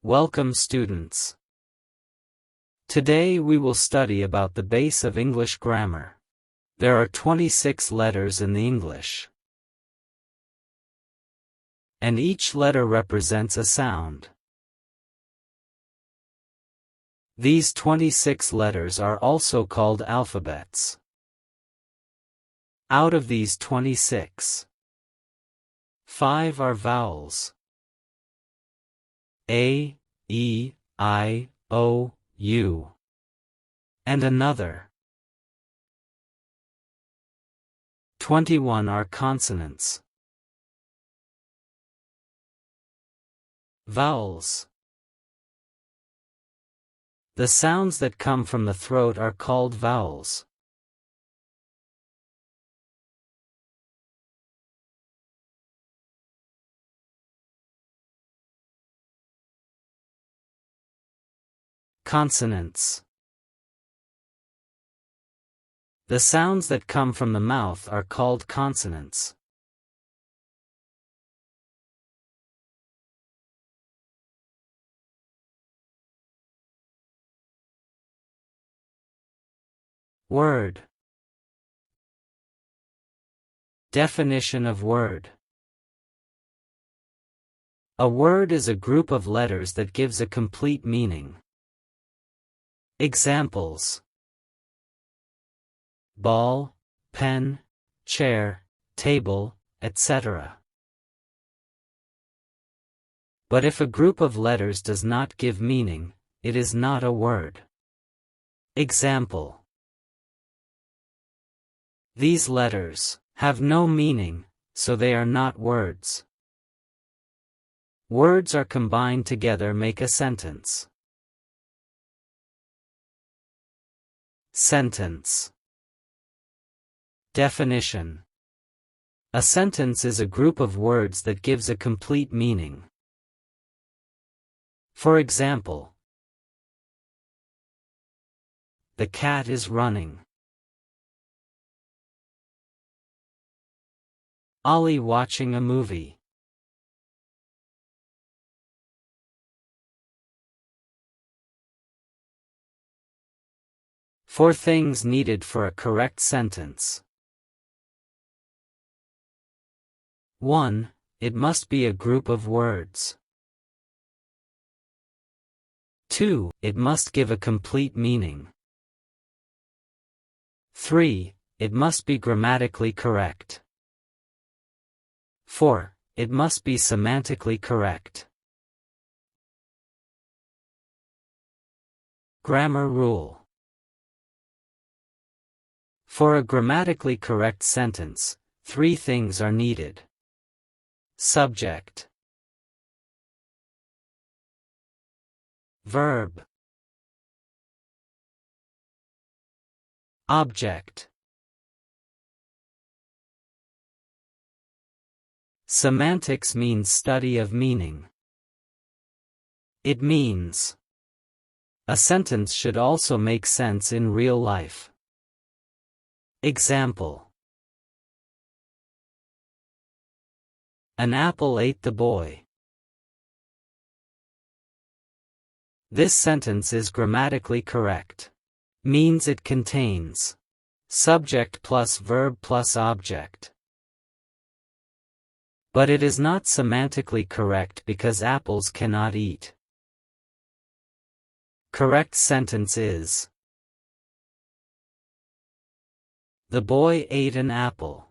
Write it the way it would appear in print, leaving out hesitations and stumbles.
Welcome students. Today we will study about the base of English grammar. There are 26 letters in the English, and each letter represents a sound. These 26 letters are also called alphabets. Out of these 26, 5 are vowels: A, E, I, O, U, and another. 21 are consonants. Vowels. The sounds that come from the throat are called vowels. Consonants. The sounds that come from the mouth are called consonants. Word. Definition of word. A word is a group of letters that gives a complete meaning. Examples: ball, pen, chair, table, etc. But if a group of letters does not give meaning, it is not a word. Example: these letters have no meaning, so they are not words. Words are combined together make a sentence. Sentence. Definition. A sentence is a group of words that gives a complete meaning. For example, the cat is running. Ollie watching a movie. Four things needed for a correct sentence. 1. It must be a group of words. 2. It must give a complete meaning. 3. It must be grammatically correct. 4. It must be semantically correct. Grammar rule. For a grammatically correct sentence, 3 things are needed. Subject, verb, object. Semantics means study of meaning. It means a sentence should also make sense in real life. Example: an apple ate the boy. This sentence is grammatically correct. Means it contains subject plus verb plus object. But it is not semantically correct because apples cannot eat. Correct sentence is: the boy ate an apple.